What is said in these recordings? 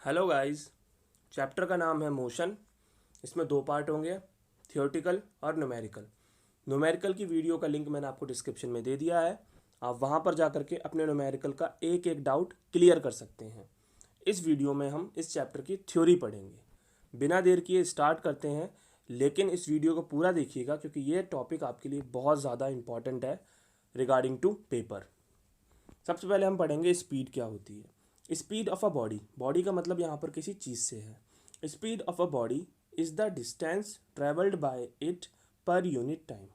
Hello guys. Chapter का नाम है मोशन। इसमें दो पार्ट होंगे, थियोरेटिकल और न्यूमेरिकल। न्यूमेरिकल की वीडियो का लिंक मैंने आपको डिस्क्रिप्शन में दे दिया है। आप वहां पर जाकर के अपने न्यूमेरिकल का एक एक डाउट क्लियर कर सकते हैं। इस वीडियो में हम इस चैप्टर की थ्योरी पढ़ेंगे। बिना देर किए स्टार्ट करते हैं, लेकिन इस वीडियो को पूरा देखिएगा क्योंकि ये टॉपिक आपके लिए बहुत ज़्यादा इंपॉर्टेंट है रिगार्डिंग टू पेपर। सबसे पहले हम पढ़ेंगे स्पीड क्या होती है। Speed of a body, body का मतलब यहाँ पर किसी चीज़ से है। Speed of a body is the distance travelled by it per unit time.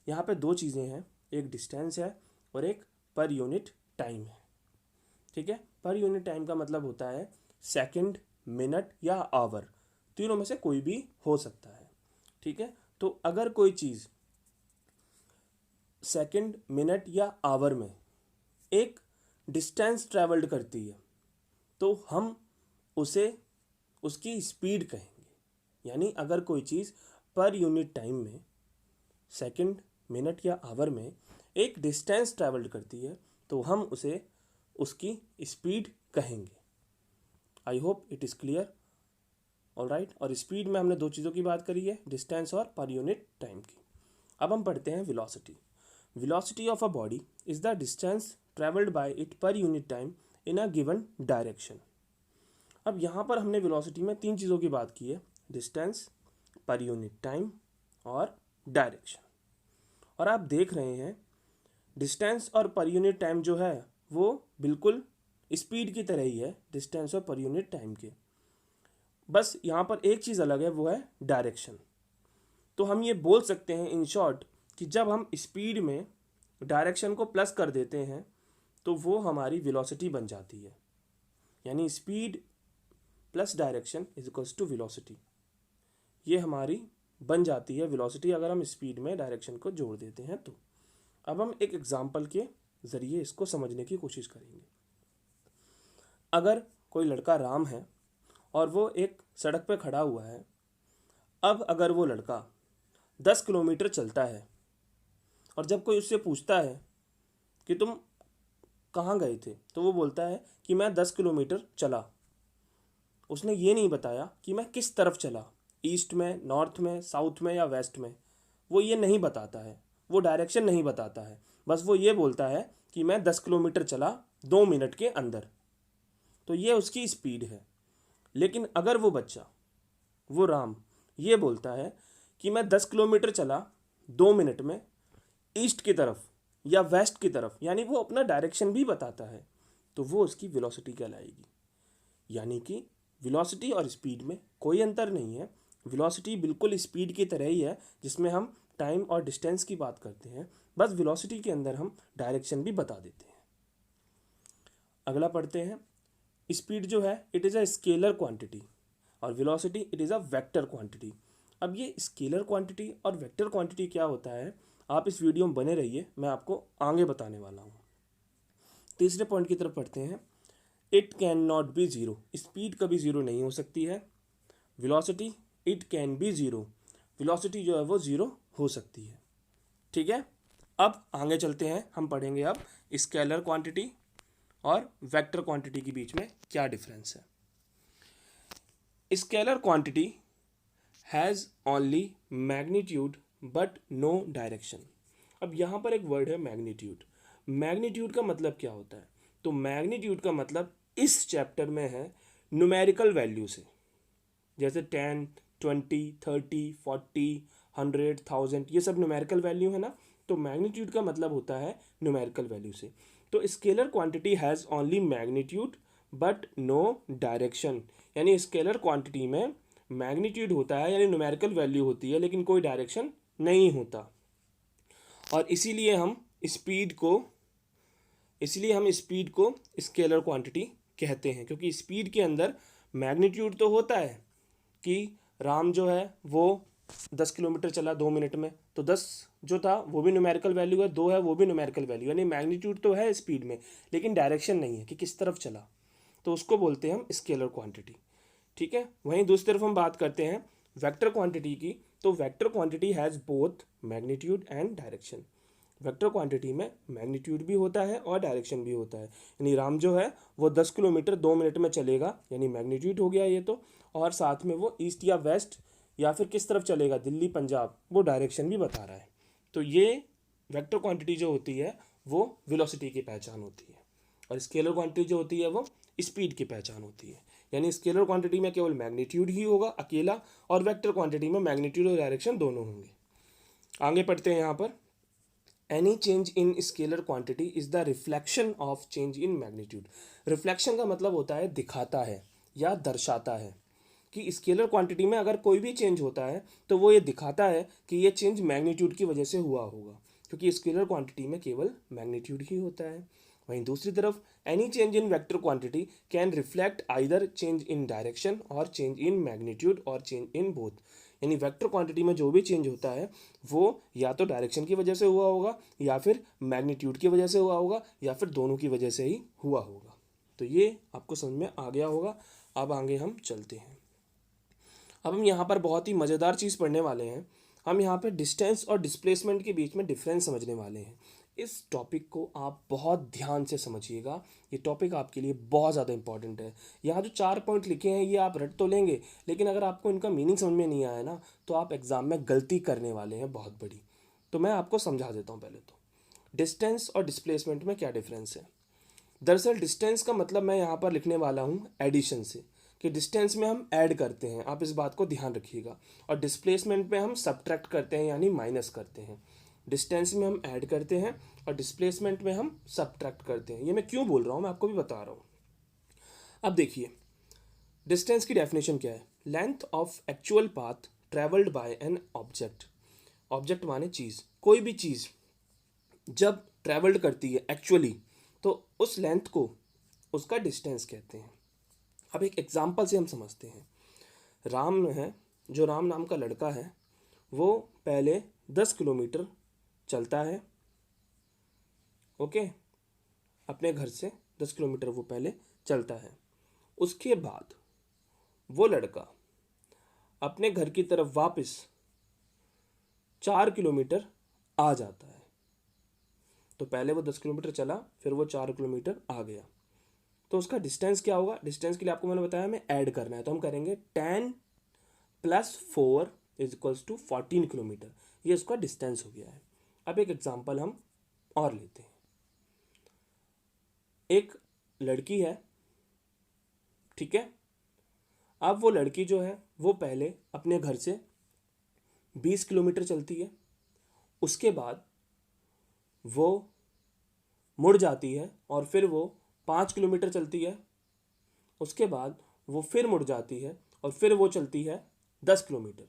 यहाँ पे दो चीज़ें हैं, एक डिस्टेंस है और एक पर यूनिट टाइम है। ठीक है, पर यूनिट टाइम का मतलब होता है सेकंड, मिनट या आवर, तीनों में से कोई भी हो सकता है। ठीक है, तो अगर कोई चीज़ सेकंड, मिनट या आवर में एक डिस्टेंस ट्रेवल्ड करती है तो हम उसे उसकी स्पीड कहेंगे। यानी अगर कोई चीज़ पर यूनिट टाइम में सेकंड, मिनट या आवर में एक डिस्टेंस ट्रेवल्ड करती है तो हम उसे उसकी स्पीड कहेंगे। I hope it is clear. Alright, और स्पीड में हमने दो चीज़ों की बात करी है, डिस्टेंस और पर यूनिट टाइम की। अब हम पढ़ते हैं velocity. Velocity of a body is the distance travelled by it per unit time in a given direction. अब यहाँ पर हमने वेलोसिटी में तीन चीज़ों की बात की है, डिस्टेंस, पर यूनिट टाइम और डायरेक्शन। और आप देख रहे हैं डिस्टेंस और पर यूनिट टाइम जो है वो बिल्कुल स्पीड की तरह ही है, डिस्टेंस और पर यूनिट टाइम के। बस यहाँ पर एक चीज़ अलग है, वो है डायरेक्शन। तो हम ये बोल सकते हैं इन शॉर्ट कि जब हम स्पीड में डायरेक्शन को प्लस कर देते हैं तो वो हमारी वेलोसिटी बन जाती है। यानी speed plus direction is equals to velocity, ये हमारी बन जाती है वेलोसिटी अगर हम स्पीड में डायरेक्शन को जोड़ देते हैं तो। अब हम एक एग्जांपल के ज़रिए इसको समझने की कोशिश करेंगे। अगर कोई लड़का राम है और वो एक सड़क पे खड़ा हुआ है, अब अगर वो लड़का 10 किलोमीटर चलता है और जब कोई उससे पूछता है कि तुम कहाँ गए थे, तो वो बोलता है कि मैं 10 किलोमीटर चला। उसने ये नहीं बताया कि मैं किस तरफ चला, ईस्ट में, नॉर्थ में, साउथ में या वेस्ट में। वो ये नहीं बताता है, वो डायरेक्शन नहीं बताता है। बस वो ये बोलता है कि मैं 10 किलोमीटर चला 2 मिनट के अंदर। तो ये उसकी स्पीड है। लेकिन अगर वो बच्चा, वो राम, ये बोलता है कि मैं 10 किलोमीटर चला 2 मिनट में ईस्ट की तरफ या वेस्ट की तरफ, यानी वो अपना डायरेक्शन भी बताता है, तो वो उसकी वेलोसिटी कहलाएगी। यानी कि वेलोसिटी और स्पीड में कोई अंतर नहीं है। वेलोसिटी बिल्कुल स्पीड की तरह ही है, जिसमें हम टाइम और डिस्टेंस की बात करते हैं, बस वेलोसिटी के अंदर हम डायरेक्शन भी बता देते हैं। अगला पढ़ते हैं। स्पीड जो है it is a scalar quantity और velocity it is a vector quantity. अब ये स्केलर क्वांटिटी और वेक्टर क्वांटिटी क्या होता है, आप इस वीडियो में बने रहिए, मैं आपको आगे बताने वाला हूँ। तीसरे पॉइंट की तरफ पढ़ते हैं। It can not be zero, speed कभी ज़ीरो नहीं हो सकती है। Velocity it can be zero, velocity जो है वो ज़ीरो हो सकती है। ठीक है, अब आगे चलते हैं, हम पढ़ेंगे अब स्केलर क्वांटिटी और वेक्टर क्वांटिटी के बीच में क्या डिफरेंस है। Scalar quantity has only magnitude but no direction. अब यहाँ पर एक वर्ड है मैग्नीट्यूड। मैग्नीट्यूड का मतलब क्या होता है, तो मैग्नीट्यूड का मतलब इस चैप्टर में है न्यूमेरिकल वैल्यू से, जैसे 10, 20, 30, 40, 100, 1000, ये सब न्यूमेरिकल वैल्यू है ना। तो मैग्नीट्यूड का मतलब होता है न्यूमेरिकल वैल्यू से। तो scalar quantity has only magnitude but no direction, यानी स्केलर क्वांटिटी में मैग्नीट्यूड होता है यानी न्यूमेरिकल वैल्यू होती है, लेकिन कोई डायरेक्शन नहीं होता। और इसीलिए हम स्पीड को स्केलर क्वांटिटी कहते हैं, क्योंकि स्पीड के अंदर मैग्नीट्यूड तो होता है कि राम जो है वो 10 किलोमीटर चला 2 मिनट में, तो 10 जो था वो भी न्यूमेरिकल वैल्यू है, 2 है वो भी न्यूमेरिकल वैल्यू, यानी मैग्नीट्यूड तो है स्पीड में, लेकिन डायरेक्शन नहीं है कि किस तरफ चला, तो उसको बोलते हैं हम स्केलर क्वांटिटी। ठीक है, वहीं दूसरी तरफ हम बात करते हैं वेक्टर क्वांटिटी की। तो vector quantity has both magnitude and direction. Vector quantity में मैग्नीट्यूड भी होता है और डायरेक्शन भी होता है। यानी राम जो है वो 10 किलोमीटर 2 मिनट में चलेगा, यानी मैग्नीट्यूड हो गया ये तो, और साथ में वो ईस्ट या वेस्ट या फिर किस तरफ चलेगा, दिल्ली पंजाब, वो डायरेक्शन भी बता रहा है। तो ये वेक्टर क्वांटिटी जो होती है वो वेलोसिटी की पहचान होती है, और स्केलर क्वांटिटी जो होती है वो स्पीड की पहचान होती है। यानी स्केलर क्वांटिटी में केवल मैग्नीट्यूड ही होगा अकेला, और वेक्टर क्वांटिटी में मैग्नीट्यूड और डायरेक्शन दोनों होंगे। आगे पढ़ते हैं यहाँ पर, any change in scalar quantity is the reflection of change in magnitude. Reflection का मतलब होता है दिखाता है या दर्शाता है, कि स्केलर क्वांटिटी में अगर कोई भी चेंज होता है तो वो ये दिखाता है कि ये चेंज मैग्नीट्यूड की वजह से हुआ होगा, क्योंकि स्केलर क्वांटिटी में केवल मैग्नीट्यूड ही होता है। वहीं दूसरी तरफ any change in vector quantity can reflect either change in direction और चेंज इन मैग्नीट्यूड और चेंज इन बोथ। यानी वेक्टर क्वांटिटी में जो भी चेंज होता है वो या तो डायरेक्शन की वजह से हुआ होगा, या फिर मैग्नीट्यूड की वजह से हुआ होगा, या फिर दोनों की वजह से ही हुआ होगा। तो ये आपको समझ में आ गया होगा। अब आगे हम चलते हैं। अब हम यहाँ पर बहुत ही मज़ेदार चीज़ पढ़ने वाले हैं। हम यहाँ पे डिस्टेंस और डिस्प्लेसमेंट के बीच में डिफरेंस समझने वाले हैं। इस टॉपिक को आप बहुत ध्यान से समझिएगा, ये टॉपिक आपके लिए बहुत ज़्यादा इंपॉर्टेंट है। यहाँ जो 4 पॉइंट लिखे हैं ये आप रट तो लेंगे, लेकिन अगर आपको इनका मीनिंग समझ में नहीं आया ना तो आप एग्ज़ाम में गलती करने वाले हैं बहुत बड़ी। तो मैं आपको समझा देता हूँ। पहले तो डिस्टेंस और डिस्प्लेसमेंट में क्या डिफरेंस है। दरअसल डिस्टेंस का मतलब मैं यहाँ पर लिखने वाला हूँ एडिशन से, कि डिस्टेंस में हम ऐड करते हैं, आप इस बात को ध्यान रखिएगा, और डिस्प्लेसमेंट में हम सब्ट्रैक्ट करते हैं यानी माइनस करते हैं। डिस्टेंस में हम ऐड करते हैं और डिस्प्लेसमेंट में हम सब्ट्रैक्ट करते हैं। ये मैं क्यों बोल रहा हूँ मैं आपको भी बता रहा हूँ। अब देखिए डिस्टेंस की डेफिनेशन क्या है। Length of actual path travelled by an object. Object माने चीज़, कोई भी चीज़ जब ट्रेवल्ड करती है एक्चुअली तो उस लेंथ को उसका डिस्टेंस कहते हैं। अब एक एग्जांपल से हम समझते हैं। राम है, जो राम नाम का लड़का है, वो पहले 10 किलोमीटर चलता है। ओके, अपने घर से 10 किलोमीटर वो पहले चलता है। उसके बाद वो लड़का अपने घर की तरफ वापस 4 किलोमीटर आ जाता है। तो पहले वो 10 किलोमीटर चला, फिर वो 4 किलोमीटर आ गया, तो उसका डिस्टेंस क्या होगा। डिस्टेंस के लिए आपको मैंने बताया हमें ऐड करना है, तो हम करेंगे 10 + 4 = 14 किलोमीटर। ये उसका डिस्टेंस हो गया है। अब एक एग्जांपल हम और लेते हैं। एक लड़की है, ठीक है। अब वो लड़की जो है वो पहले अपने घर से 20 किलोमीटर चलती है, उसके बाद वो मुड़ जाती है और फिर वो 5 किलोमीटर चलती है, उसके बाद वो फिर मुड़ जाती है और फिर वो चलती है 10 किलोमीटर।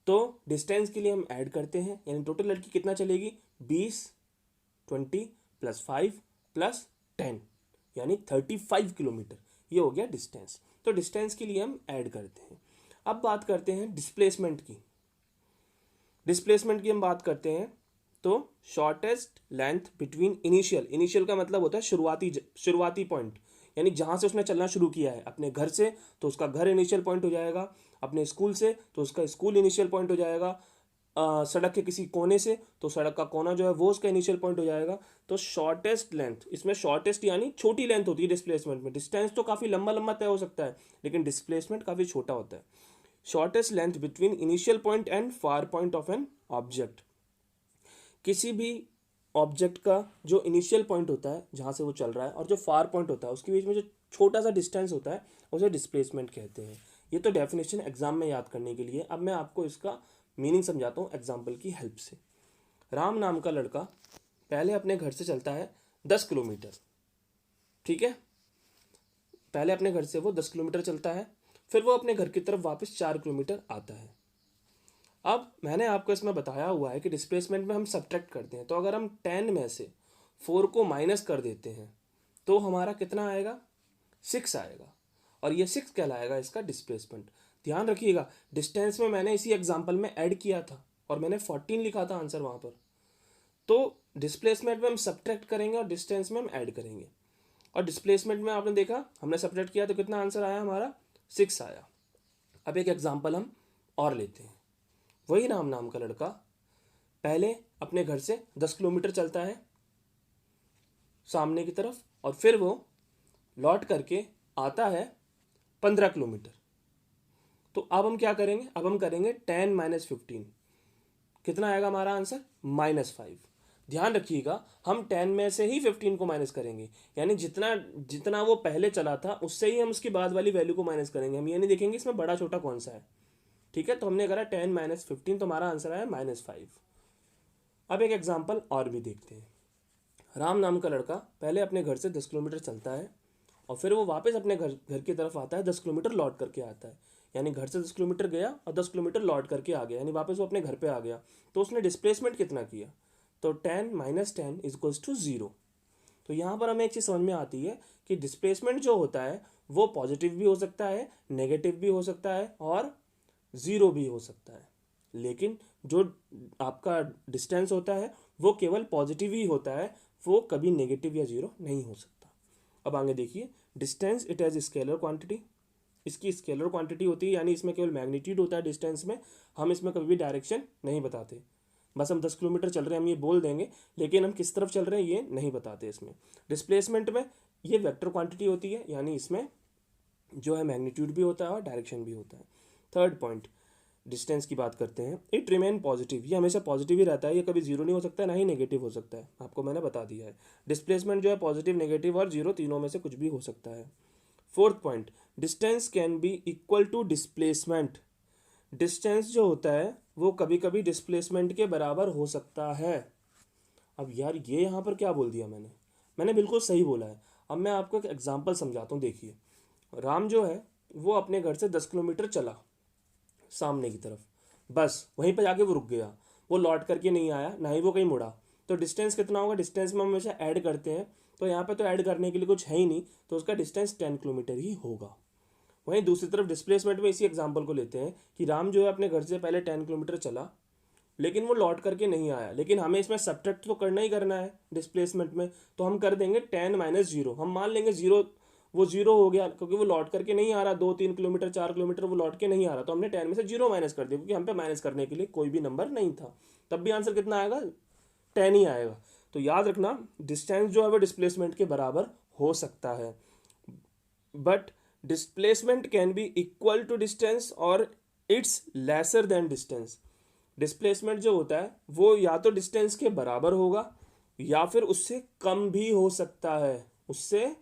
तो डिस्टेंस के लिए हम ऐड करते हैं, यानी टोटल लड़की कितना चलेगी, 20 20 + 5 + 10 यानी 35 किलोमीटर। ये हो गया डिस्टेंस। तो डिस्टेंस के लिए हम ऐड करते हैं। अब बात करते हैं डिस्प्लेसमेंट की। डिस्प्लेसमेंट की हम बात करते हैं तो shortest length between initial, initial का मतलब होता है शुरुआती पॉइंट, यानी जहाँ से उसने चलना शुरू किया है अपने घर से तो उसका घर इनिशियल पॉइंट हो जाएगा, अपने स्कूल से तो उसका स्कूल इनिशियल पॉइंट हो जाएगा, सड़क के किसी कोने से तो सड़क का कोना जो है वो उसका इनिशियल पॉइंट हो जाएगा। तो शॉर्टेस्ट लेंथ, इसमें शॉर्टेस्ट यानी छोटी लेंथ होती है डिस्प्लेसमेंट में। डिस्टेंस तो काफ़ी लंबा लंबा तय हो सकता है, लेकिन डिस्प्लेसमेंट काफ़ी छोटा होता है। Shortest length between initial point and far point of an object. किसी भी ऑब्जेक्ट का जो इनिशियल पॉइंट होता है जहाँ से वो चल रहा है और जो फार पॉइंट होता है उसके बीच में जो छोटा सा डिस्टेंस होता है उसे डिस्प्लेसमेंट कहते हैं। ये तो डेफिनेशन एग्जाम में याद करने के लिए। अब मैं आपको इसका मीनिंग समझाता हूँ एग्जाम्पल की हेल्प से। राम नाम का लड़का पहले अपने घर से चलता है 10 किलोमीटर, ठीक है। पहले अपने घर से वो 10 किलोमीटर चलता है, फिर वो अपने घर की तरफ वापस 4 किलोमीटर आता है। अब मैंने आपको इसमें बताया हुआ है कि डिस्प्लेसमेंट में हम सब्ट्रैक्ट करते हैं, तो अगर हम 10 में से 4 को माइनस कर देते हैं तो हमारा कितना आएगा, 6 आएगा, और ये 6 कहलाएगा इसका डिस्प्लेसमेंट। ध्यान रखिएगा डिस्टेंस में मैंने इसी एग्जांपल में ऐड किया था और मैंने 14 लिखा था आंसर वहाँ पर। तो डिस्प्लेसमेंट में हम सब्ट्रैक्ट करेंगे और डिस्टेंस में हम ऐड करेंगे। और डिस्प्लेसमेंट में आपने देखा हमने सब्ट्रैक्ट किया तो कितना आंसर आया हमारा, 6 आया। अब एक एग्जांपल हम और लेते हैं। वही राम नाम का लड़का पहले अपने घर से 10 किलोमीटर चलता है सामने की तरफ, और फिर वो लौट करके आता है 15 किलोमीटर। तो अब हम क्या करेंगे, अब हम करेंगे 10 माइनस 15, कितना आएगा हमारा आंसर, -5। ध्यान रखिएगा हम 10 में से ही 15 को माइनस करेंगे, यानी जितना जितना वो पहले चला था उससे ही हम उसकी बाद वाली वैल्यू को माइनस करेंगे, हम ये नहीं देखेंगे इसमें बड़ा छोटा कौन सा है। ठीक है, तो हमने करा 10 माइनस 15, तो हमारा आंसर आया -5। अब एक एग्जाम्पल और भी देखते हैं। राम नाम का लड़का पहले अपने घर से 10 किलोमीटर चलता है और फिर वो वापस अपने घर की तरफ आता है, 10 किलोमीटर लौट करके आता है, यानी घर से 10 किलोमीटर गया और 10 किलोमीटर लौट करके आ गया, यानी वापस वो अपने घर पे आ गया। तो उसने डिस्प्लेसमेंट कितना किया, तो 10 माइनस 10 इक्वल्स टू 0। तो यहाँ पर हमें एक चीज़ समझ में आती है कि डिस्प्लेसमेंट जो होता है वो पॉजिटिव भी हो सकता है, नेगेटिव भी हो सकता है और ज़ीरो भी हो सकता है, लेकिन जो आपका डिस्टेंस होता है वो केवल पॉजिटिव ही होता है, वो कभी नेगेटिव या ज़ीरो नहीं हो सकता। अब आगे देखिए, distance it as scalar quantity, इसकी स्केलर क्वांटिटी होती है, यानी इसमें केवल मैग्नीट्यूड होता है डिस्टेंस में, हम इसमें कभी भी डायरेक्शन नहीं बताते। बस हम 10 किलोमीटर चल रहे हैं हम ये बोल देंगे, लेकिन हम किस तरफ चल रहे हैं ये नहीं बताते इसमें। डिस्प्लेसमेंट में ये वेक्टर क्वांटिटी होती है, यानी इसमें जो है मैग्नीट्यूड भी होता है और डायरेक्शन भी होता है। थर्ड पॉइंट, डिस्टेंस की बात करते हैं, इट रिमेन पॉजिटिव, ये हमेशा पॉजिटिव ही रहता है, ये कभी जीरो नहीं हो सकता, ना ही नेगेटिव हो सकता है, आपको मैंने बता दिया है। डिस्प्लेसमेंट जो है पॉजिटिव, नेगेटिव और जीरो तीनों में से कुछ भी हो सकता है। Fourth point, distance can be equal to displacement, distance जो होता है वो कभी कभी डिस्प्लेसमेंट के बराबर हो सकता है। अब यार ये यहाँ पर क्या बोल दिया मैंने बिल्कुल सही बोला है। अब मैं आपको एक एग्जांपल समझाता हूँ। देखिए, राम जो है वो अपने घर से 10 किलोमीटर चला सामने की तरफ, बस वहीं पर जाके वो रुक गया, वो लौट करके नहीं आया, ना ही वो कहीं मुड़ा। तो डिस्टेंस कितना होगा, डिस्टेंस में हम हमेशा ऐड करते हैं, तो यहाँ पे तो ऐड करने के लिए कुछ है ही नहीं, तो उसका डिस्टेंस 10 किलोमीटर ही होगा। वहीं दूसरी तरफ डिस्प्लेसमेंट में इसी एग्जांपल को लेते हैं कि राम जो है अपने घर से पहले 10 किलोमीटर चला, लेकिन वो लौट करके नहीं आया, लेकिन हमें इसमें सब्ट्रैक्ट तो करना ही करना है डिस्प्लेसमेंट में, तो हम कर देंगे 10 माइनस 0। हम मान लेंगे जीरो, वो जीरो हो गया क्योंकि वो लौट करके नहीं आ रहा, 2-3 किलोमीटर 4 किलोमीटर वो लौट के नहीं आ रहा, तो हमने 10 में से 0 माइनस कर दिया, क्योंकि हम पे माइनस करने के लिए कोई भी नंबर नहीं था। तब भी आंसर कितना आएगा, 10 ही आएगा। तो याद रखना, डिस्टेंस जो है वो डिस्प्लेसमेंट के बराबर हो सकता है, but displacement can be equal to distance और it's lesser than distance. Displacement जो होता है वो या तो डिस्टेंस के बराबर होगा या फिर उससे कम भी हो सकता है, उससे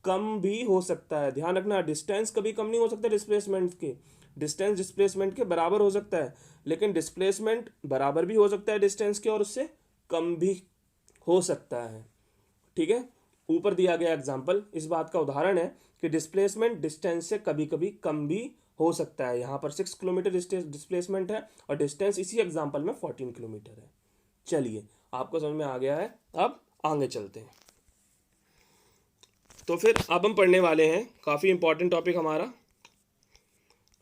कम भी हो सकता है। ध्यान रखना, डिस्टेंस कभी कम नहीं हो सकता डिस्प्लेसमेंट के, डिस्टेंस डिस्प्लेसमेंट के बराबर हो सकता है, लेकिन डिस्प्लेसमेंट बराबर भी हो सकता है डिस्टेंस के और उससे कम भी हो सकता है। ठीक है, ऊपर दिया गया एग्जाम्पल इस बात का उदाहरण है कि डिस्प्लेसमेंट डिस्टेंस से कभी कभी कम भी हो सकता है। यहाँ पर 6 किलोमीटर डिस्प्लेसमेंट है और डिस्टेंस इसी एग्जाम्पल में 14 किलोमीटर है। चलिए, आपको समझ में आ गया है, अब आगे चलते हैं। तो फिर अब हम पढ़ने वाले हैं काफ़ी इंपॉर्टेंट टॉपिक हमारा।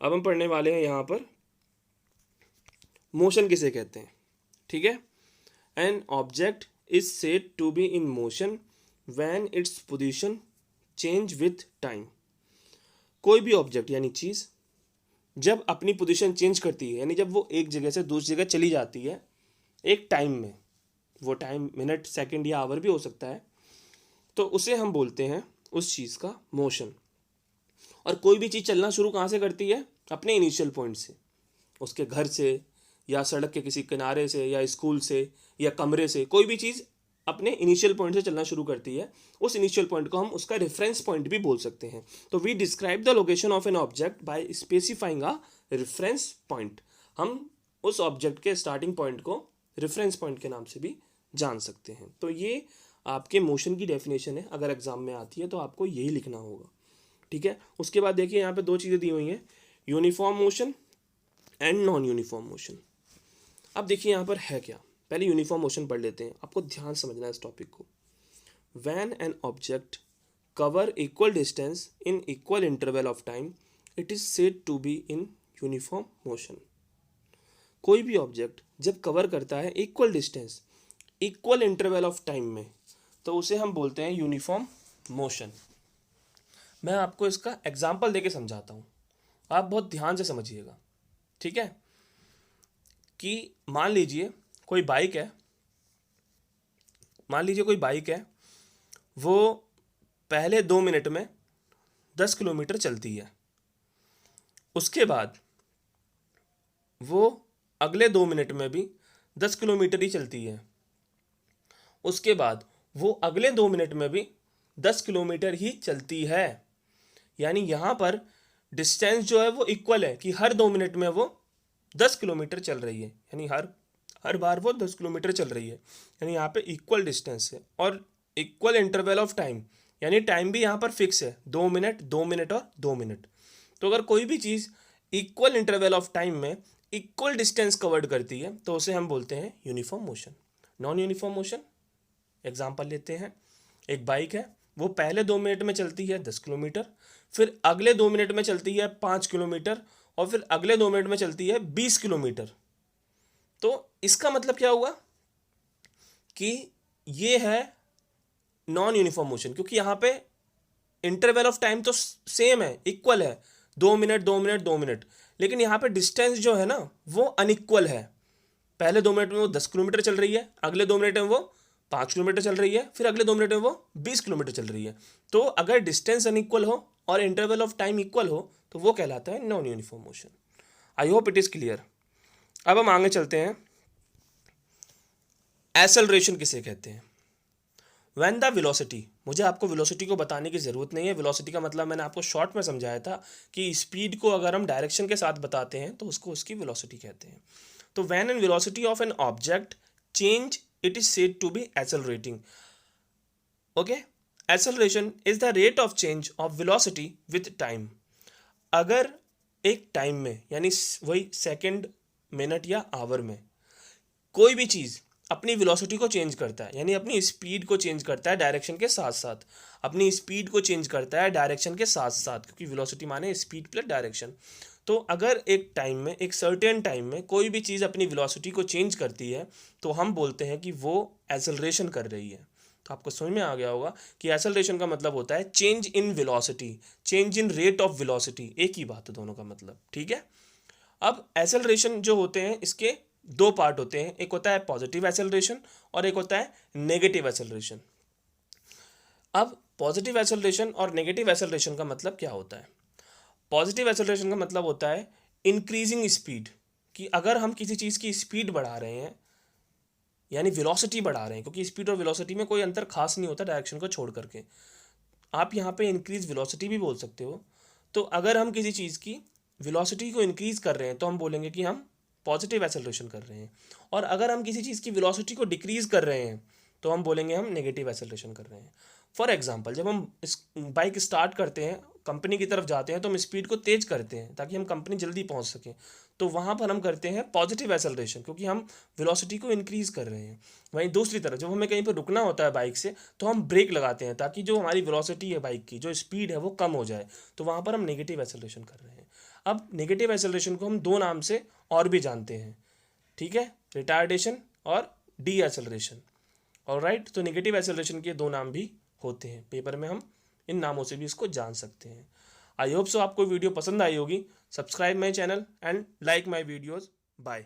अब हम पढ़ने वाले हैं यहाँ पर मोशन किसे कहते हैं। ठीक है, an object is said to be in motion when its position change with time. कोई भी ऑब्जेक्ट यानी चीज़ जब अपनी पोजीशन चेंज करती है, यानी जब वो एक जगह से दूसरी जगह चली जाती है एक टाइम में, वो टाइम मिनट सेकंड या आवर भी हो सकता है, तो उसे हम बोलते हैं उस चीज़ का मोशन। और कोई भी चीज़ चलना शुरू कहाँ से करती है, अपने इनिशियल पॉइंट से, उसके घर से या सड़क के किसी किनारे से या स्कूल से या कमरे से, कोई भी चीज़ अपने इनिशियल पॉइंट से चलना शुरू करती है। उस इनिशियल पॉइंट को हम उसका रेफरेंस पॉइंट भी बोल सकते हैं। तो we describe the location of an object by specifying a reference point. हम उस ऑब्जेक्ट के स्टार्टिंग पॉइंट को रेफरेंस पॉइंट के नाम से भी जान सकते हैं। तो ये आपके मोशन की डेफिनेशन है, अगर एग्जाम में आती है तो आपको यही लिखना होगा। ठीक है, उसके बाद देखिए यहाँ पे दो चीज़ें दी हुई हैं, uniform motion and non uniform motion. अब देखिए यहाँ पर है क्या, पहले यूनिफॉर्म मोशन पढ़ लेते हैं, आपको ध्यान समझना है इस टॉपिक को। When an object cover equal distance in equal interval of time it is said to be in uniform motion. कोई भी ऑब्जेक्ट जब कवर करता है equal distance equal interval of time में, तो उसे हम बोलते हैं यूनिफॉर्म मोशन। मैं आपको इसका एग्जाम्पल देके समझाता हूँ, आप बहुत ध्यान से समझिएगा। ठीक है, कि मान लीजिए कोई बाइक है, मान लीजिए कोई बाइक है, वो पहले 2 मिनट में 10 किलोमीटर चलती है, उसके बाद वो अगले 2 मिनट में भी 10 किलोमीटर ही चलती है, उसके बाद वो अगले 2 मिनट में भी 10 किलोमीटर ही चलती है। यानी यहाँ पर डिस्टेंस जो है वो इक्वल है कि हर 2 मिनट में वो 10 किलोमीटर चल रही है, यानी हर बार वो 10 किलोमीटर चल रही है। यानी यहाँ पे इक्वल डिस्टेंस है और इक्वल इंटरवल ऑफ टाइम, यानी टाइम भी यहाँ पर फिक्स है, 2 मिनट 2 मिनट और 2 मिनट। तो अगर कोई भी चीज़ इक्वल इंटरवल ऑफ टाइम में इक्वल डिस्टेंस कवर्ड करती है तो उसे हम बोलते हैं uniform motion. Non uniform motion, example लेते हैं, एक बाइक है, वो पहले 2 मिनट में चलती है 10 किलोमीटर, फिर अगले 2 मिनट में चलती है 5 किलोमीटर और फिर अगले 2 मिनट में चलती है 20 किलोमीटर। तो इसका मतलब क्या हुआ कि ये है नॉन यूनिफॉर्म मोशन, क्योंकि यहाँ पे इंटरवल ऑफ टाइम तो सेम है, इक्वल है, 2 मिनट 2 मिनट 2 मिनट, लेकिन यहाँ पे डिस्टेंस जो है ना वो अनइक्वल है। पहले 2 मिनट में वो 10 किलोमीटर चल रही है, अगले 2 मिनट में वो 5 किलोमीटर चल रही है, फिर अगले 2 मिनट में वो 20 किलोमीटर चल रही है। तो अगर डिस्टेंस अनइक्वल हो और इंटरवल ऑफ टाइम इक्वल हो तो वो कहलाता है non uniform motion. I hope it is clear. अब हम आगे चलते हैं, एक्सेलरेशन किसे कहते हैं। व्हेन द वेलोसिटी, मुझे आपको वेलोसिटी को बताने की ज़रूरत नहीं है, वेलोसिटी का मतलब मैंने आपको शॉर्ट में समझाया था कि स्पीड को अगर हम डायरेक्शन के साथ बताते हैं तो उसको उसकी वेलोसिटी कहते हैं। तो when an velocity of an object change it is said to be accelerating. Okay, acceleration is the rate of change of velocity with time. अगर एक टाइम में, यानी वही सेकंड, मिनट या आवर में कोई भी चीज़ अपनी वेलोसिटी को चेंज करता है, यानी अपनी स्पीड को चेंज करता है डायरेक्शन के साथ साथ, अपनी स्पीड को चेंज करता है डायरेक्शन के साथ साथ, क्योंकि वेलोसिटी माने स्पीड प्लस डायरेक्शन। तो अगर एक टाइम में, एक सर्टेन टाइम में कोई भी चीज़ अपनी वेलोसिटी को चेंज करती है तो हम बोलते हैं कि वो एक्सेलरेशन कर रही है। तो आपको समझ में आ गया होगा कि एक्सेलरेशन का मतलब होता है change in velocity, change in rate of velocity, एक ही बात है दोनों का मतलब, ठीक है। अब एक्सेलरेशन जो होते हैं इसके 2 पार्ट होते हैं, एक होता है पॉजिटिव एक्सेलरेशन और एक होता है नेगेटिव एक्सेलरेशन। अब पॉजिटिव एक्सेलरेशन और नेगेटिव एक्सेलरेशन का मतलब क्या होता है। पॉजिटिव एक्सेलरेशन का मतलब होता है इंक्रीजिंग स्पीड, कि अगर हम किसी चीज़ की स्पीड बढ़ा रहे हैं, यानी वेलोसिटी बढ़ा रहे हैं, क्योंकि स्पीड और वेलोसिटी में कोई अंतर खास नहीं होता डायरेक्शन को छोड़ करके, आप यहाँ पे इंक्रीज वेलोसिटी भी बोल सकते हो। तो अगर हम किसी चीज़ की वेलोसिटी को इंक्रीज कर रहे हैं तो हम बोलेंगे कि हम पॉजिटिव एक्सेलरेशन कर रहे हैं, और अगर हम किसी चीज़ की वेलोसिटी को डिक्रीज कर रहे हैं तो हम बोलेंगे हम नेगेटिव एक्सेलरेशन कर रहे हैं। फॉर एग्जाम्पल, जब हम बाइक स्टार्ट करते हैं, कंपनी की तरफ जाते हैं, तो हम स्पीड को तेज़ करते हैं ताकि हम कंपनी जल्दी पहुंच सकें, तो वहाँ पर हम करते हैं पॉजिटिव एक्सेलरेशन, क्योंकि हम वेलोसिटी को इंक्रीज़ कर रहे हैं। वहीं दूसरी तरफ जब हमें कहीं पर रुकना होता है बाइक से, तो हम ब्रेक लगाते हैं ताकि जो हमारी वेलोसिटी है बाइक की, जो स्पीड है वो कम हो जाए, तो वहाँ पर हम नेगेटिव एक्सेलरेशन कर रहे हैं। अब नेगेटिव एक्सेलरेशन को हम 2 नाम से और भी जानते हैं, ठीक है, रिटार्डेशन और डी एक्सेलरेशन। ऑलराइट, तो नेगेटिव एक्सेलरेशन के 2 नाम भी होते हैं, पेपर में हम इन नामों से भी इसको जान सकते हैं। आई होप सो आपको वीडियो पसंद आई होगी। Subscribe my channel and like my videos. Bye.